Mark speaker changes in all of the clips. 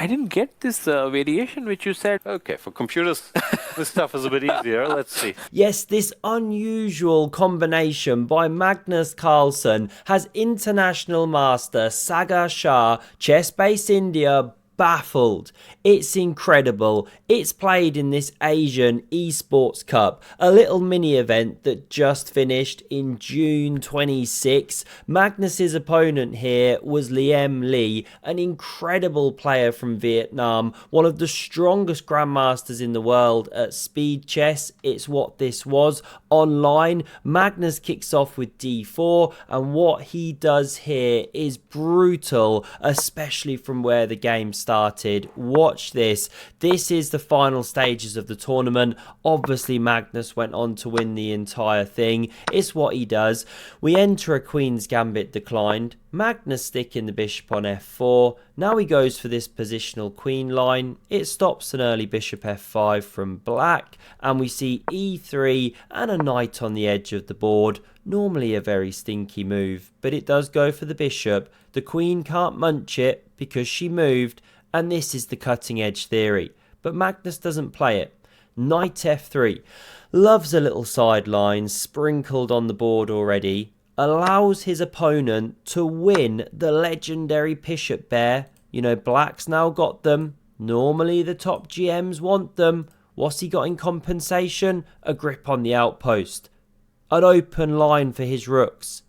Speaker 1: I didn't get this variation which you said.
Speaker 2: Okay, for computers, this stuff is a bit easier. Let's see.
Speaker 3: Yes, this unusual combination by Magnus Carlsen has international master Sagar Shah, chess base India, baffled. It's incredible. It's played in this Asian Esports Cup, a little mini event that just finished in June 26. Magnus's opponent here was Liem Lee, an incredible player from Vietnam, one of the strongest grandmasters in the world at speed chess. It's what this was online. Magnus kicks off with d4, and what he does here is brutal, especially from where the game started. Watch this. This is the final stages of the tournament. Obviously, Magnus went on to win the entire thing. It's what he does. We enter a Queen's Gambit declined. Magnus sticking the bishop on f4. Now he goes for this positional queen line. It stops an early bishop f5 from black, and we see e3 and a knight on the edge of the board. Normally a very stinky move, but it does go for the bishop. The queen can't munch it because she moved, and this is the cutting edge theory. But Magnus doesn't play it. Knight f3. Loves a little sideline sprinkled on the board already. Allows his opponent to win the legendary bishop bear. You know, black's now got them. Normally the top GMs want them. What's he got in compensation? A grip on the outpost. An open line for his rooks.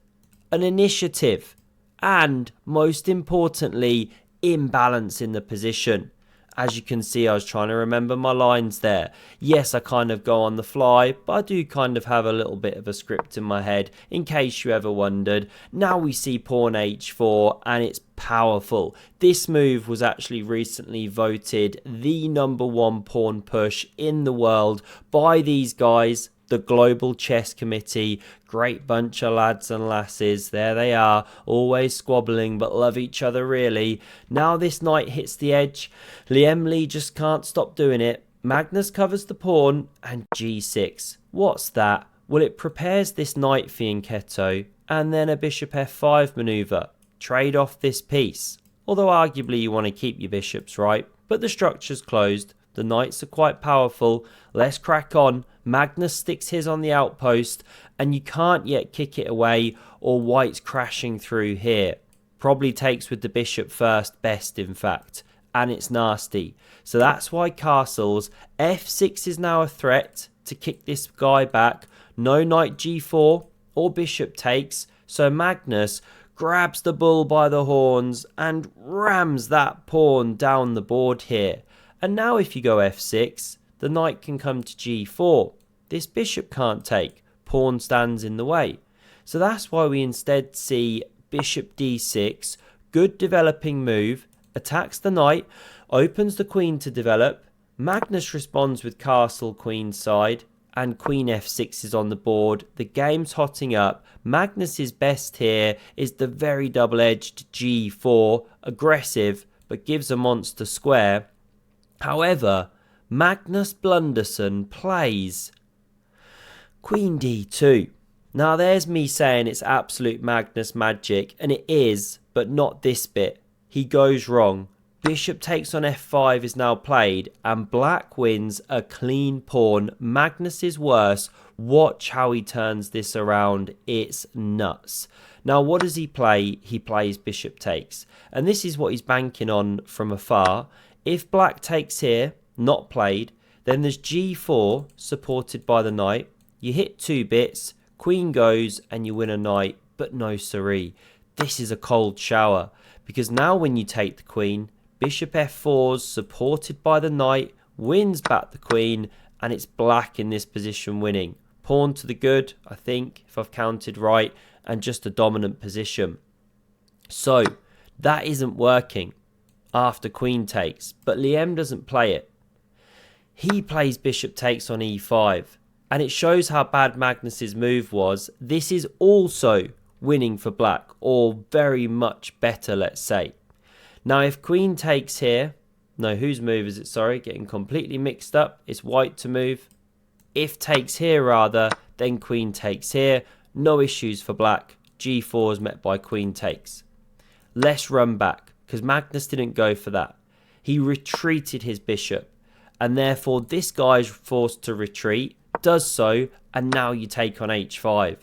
Speaker 3: An initiative. And, most importantly, imbalance in the position. As you can see, I was trying to remember my lines there. Yes, I kind of go on the fly, but I do kind of have a little bit of a script in my head, in case you ever wondered. Now we see pawn h4, and it's powerful. This move was actually recently voted the #1 pawn push in the world by these guys, the Global Chess Committee. Great bunch of lads and lasses. There they are, always squabbling but love each other really. Now this knight hits the edge. Liem Lee just can't stop doing it. Magnus covers the pawn and g6. What's that? Well, it prepares this knight fianchetto and then a bishop f5 maneuver. Trade off this piece. Although arguably you want to keep your bishops, right? But the structure's closed. The knights are quite powerful. Let's crack on. Magnus sticks his on the outpost, and you can't yet kick it away, or white's crashing through here. Probably takes with the bishop first best, in fact, and it's nasty. So that's why castles. f6 is now a threat to kick this guy back. No knight g4 or bishop takes, so Magnus grabs the bull by the horns and rams that pawn down the board here. And now if you go f6, the knight can come to g4. This bishop can't take. Pawn stands in the way. So that's why we instead see bishop d6. Good developing move. Attacks the knight. Opens the queen to develop. Magnus responds with castle queenside. And queen f6 is on the board. The game's hotting up. Magnus's best here is the very double-edged g4. Aggressive, but gives a monster square. However, Magnus Blunderson plays queen d2. Now there's me saying it's absolute Magnus magic, and it is, but not this bit. He goes wrong. Bishop takes on f5 is now played, and black wins a clean pawn. Magnus is worse. Watch how he turns this around. It's nuts. Now what does he play? He plays bishop takes, and this is what he's banking on from afar. If black takes here, not played, then there's g4 supported by the knight. You hit 2 bits, queen goes, and you win a knight, but no siree. This is a cold shower, because now when you take the queen, bishop f4's supported by the knight, wins back the queen, and it's black in this position winning. Pawn to the good, I think, if I've counted right, and just a dominant position. So, that isn't working after queen takes, but Liem doesn't play it. He plays bishop takes on e5, and it shows how bad Magnus's move was. This is also winning for black, or very much better, let's say. Now if queen takes here, no, whose move is it, sorry, getting completely mixed up. It's white to move. If takes here rather, then queen takes here. No issues for black. g4 is met by queen takes. Let's run back, because Magnus didn't go for that. He retreated his bishop, and therefore this guy's forced to retreat, does so, and now you take on h5.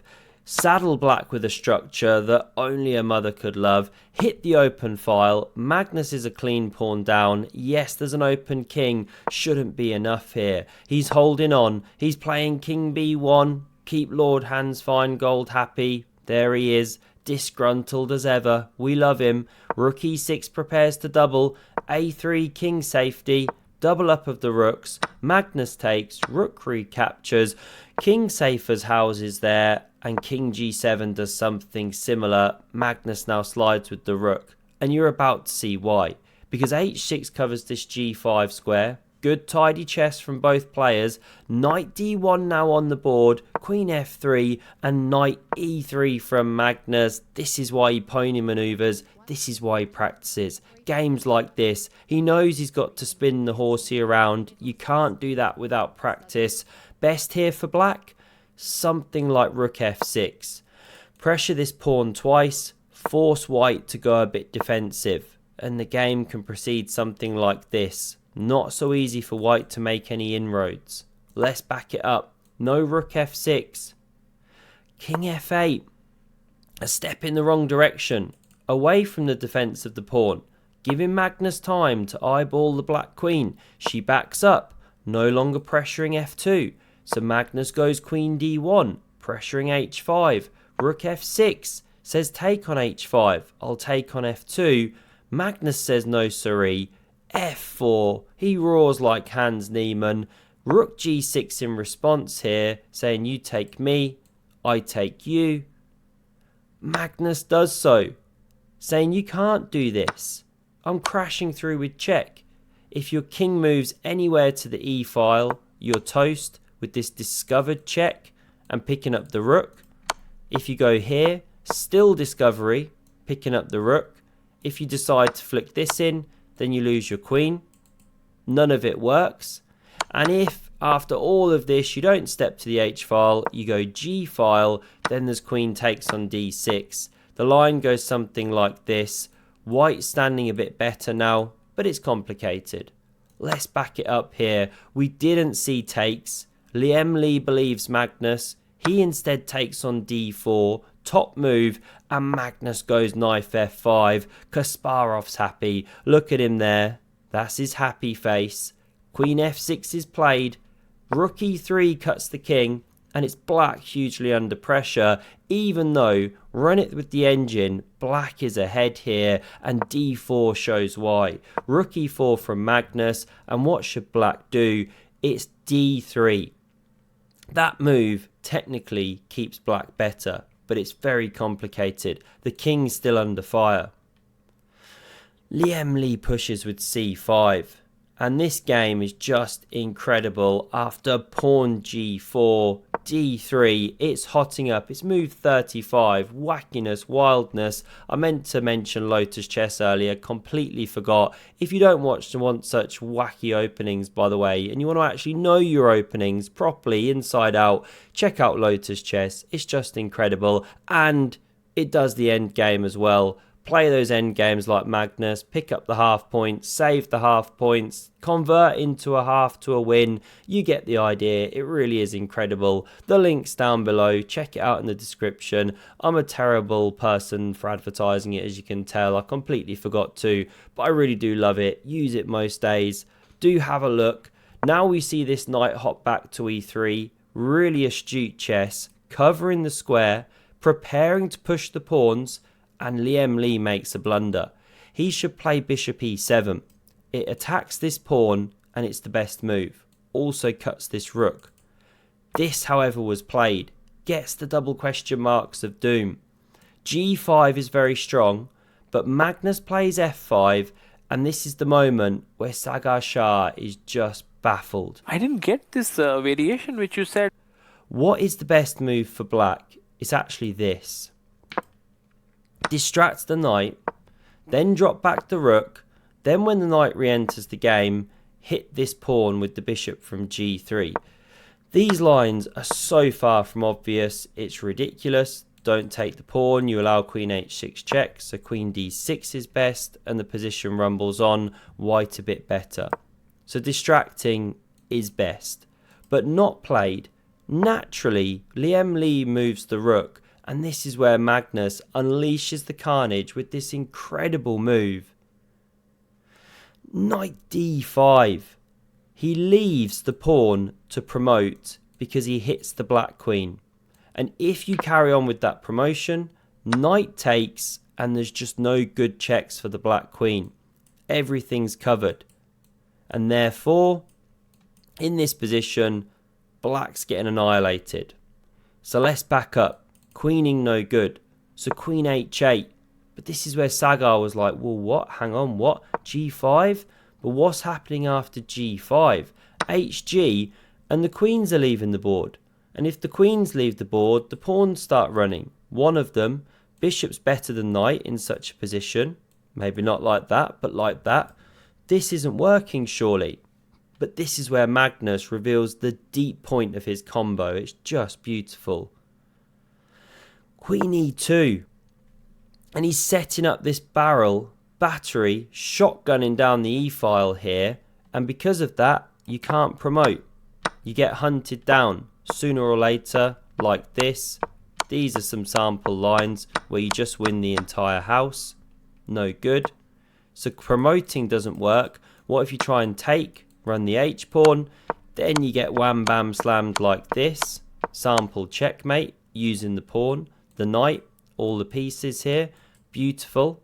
Speaker 3: Saddle black with a structure that only a mother could love. Hit the open file. Magnus is a clean pawn down. Yes, there's an open king. Shouldn't be enough here. He's holding on. He's playing king b1. Keep Lord hands fine, gold happy. There he is. Disgruntled as ever. We love him. Rook e6 prepares to double. a3 king safety. Double up of the rooks. Magnus takes. Rook recaptures. King safers houses there. And king g7 does something similar. Magnus now slides with the rook. And you're about to see why. Because h6 covers this g5 square. Good tidy chess from both players. Knight d1 now on the board. Queen f3 and knight e3 from Magnus. This is why he pony manoeuvres. This is why he practices. Games like this, he knows he's got to spin the horsey around. You can't do that without practice. Best here for black? Something like rook f6. Pressure this pawn twice. Force white to go a bit defensive. And the game can proceed something like this. Not so easy for white to make any inroads. Let's back it up. No rook f6. King f8. A step in the wrong direction. Away from the defence of the pawn. Giving Magnus time to eyeball the black queen. She backs up. No longer pressuring f2. So Magnus goes queen d1. Pressuring h5. Rook f6. Says take on h5. I'll take on f2. Magnus says no siree. f4. He roars like Hans Niemann. Rook g6 in response here, saying you take me, I take you. Magnus does so, saying you can't do this. I'm crashing through with check. If your king moves anywhere to the e file, you're toast with this discovered check and picking up the rook. If you go here, still discovery, picking up the rook. If you decide to flick this in, then you lose your queen. None of it works. And if after all of this you don't step to the h file, you go g file, then there's queen takes on d6. The line goes something like this. White standing a bit better now, but it's complicated. Let's back it up here. We didn't see takes. Liam Lee believes Magnus. He instead takes on d4. Top move, and Magnus goes knife f5. Kasparov's happy. Look at him there. That's his happy face. Queen f6 is played. Rook e3 cuts the king, and it's black hugely under pressure, even though, run it with the engine, black is ahead here, and d4 shows why. Rook e4 from Magnus, and what should black do? It's d3. That move technically keeps black better, but it's very complicated. The king's still under fire. Liam Lee pushes with c5. And this game is just incredible. After pawn g4, d3, it's hotting up. It's move 35, wackiness, wildness. I meant to mention Lotus Chess earlier, completely forgot. If you don't want such wacky openings, by the way, and you want to actually know your openings properly, inside out, check out Lotus Chess. It's just incredible. And it does the end game as well. Play those end games like Magnus, pick up the half points, save the half points, convert into a half to a win. You get the idea. It really is incredible. The link's down below. Check it out in the description. I'm a terrible person for advertising it, as you can tell. I completely forgot to, but I really do love it. Use it most days. Do have a look. Now we see this knight hop back to e3. Really astute chess. Covering the square. Preparing to push the pawns. And Liam Lee makes a blunder. He should play bishop e7. It attacks this pawn and it's the best move. Also cuts this rook. This, however, was played. Gets the double question marks of doom. g5 is very strong, but Magnus plays f5, and this is the moment where Sagar Shah is just baffled.
Speaker 1: I didn't get this variation which you said.
Speaker 3: What is the best move for black? It's actually this. Distracts the knight, then drop back the rook, then when the knight re-enters the game, hit this pawn with the bishop from g3. These lines are so far from obvious, it's ridiculous. don't take the pawn, you allow queen h6 check, so queen d6 is best, and the position rumbles on, white a bit better. So distracting is best, but not played. Naturally, Liam Lee moves the rook, and this is where Magnus unleashes the carnage with this incredible move. Knight d5. He leaves the pawn to promote because he hits the black queen. And if you carry on with that promotion, knight takes, and there's just no good checks for the black queen. Everything's covered. And therefore, in this position, black's getting annihilated. So let's back up. Queening no good. So queen h8. But this is where Sagar was like, well, what? Hang on, what? g5? But what's happening after g5? hg, and the queens are leaving the board. And if the queens leave the board, the pawns start running. One of them, bishop's better than knight in such a position. Maybe not like that, but like that. This isn't working, surely. But this is where Magnus reveals the deep point of his combo. It's just beautiful. Queen e2. And he's setting up this battery, shotgunning down the e-file here. And because of that, you can't promote. You get hunted down sooner or later, like this. These are some sample lines where you just win the entire house. No good. So promoting doesn't work. What if you try and take, run the h-pawn, then you get wham bam slammed like this. Sample checkmate using the pawn, the knight, all the pieces here. Beautiful.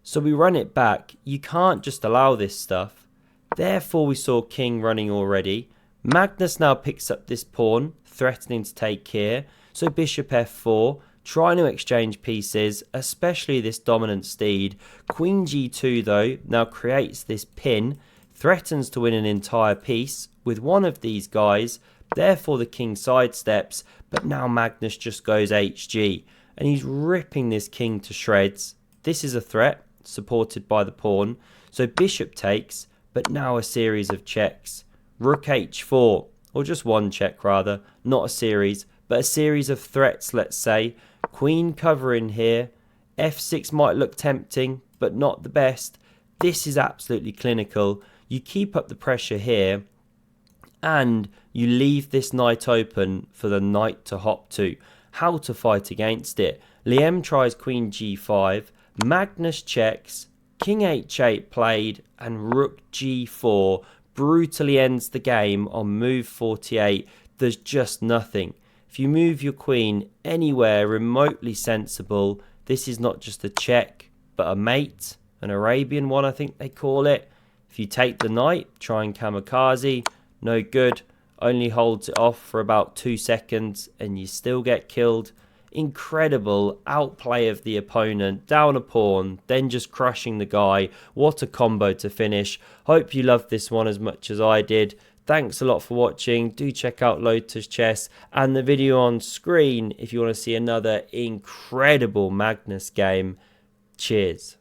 Speaker 3: So we run it back. You can't just allow this stuff. Therefore we saw king running already. Magnus now picks up this pawn, threatening to take here. So bishop f4, trying to exchange pieces, especially this dominant steed. Queen g2 though now creates this pin, threatens to win an entire piece with one of these guys. Therefore the king sidesteps, but now Magnus just goes hg. And he's ripping this king to shreds. This is a threat, supported by the pawn. So bishop takes, but now a series of checks. Rook h4, or just one check rather, not a series, but a series of threats, let's say. Queen covering here. f6 might look tempting, but not the best. This is absolutely clinical. You keep up the pressure here, and you leave this knight open for the knight to hop to. How to fight against it? Liam tries queen g5, Magnus checks, king h8 played, and rook g4 brutally ends the game on move 48. There's just nothing. If you move your queen anywhere remotely sensible, this is not just a check, but a mate, an Arabian one I think they call it. If you take the knight, try and kamikaze, no good. Only holds it off for about 2 seconds and you still get killed. Incredible outplay of the opponent, down a pawn, then just crushing the guy. What a combo to finish. Hope you loved this one as much as I did. Thanks a lot for watching. Do check out Lotus Chess and the video on screen if you want to see another incredible Magnus game. Cheers.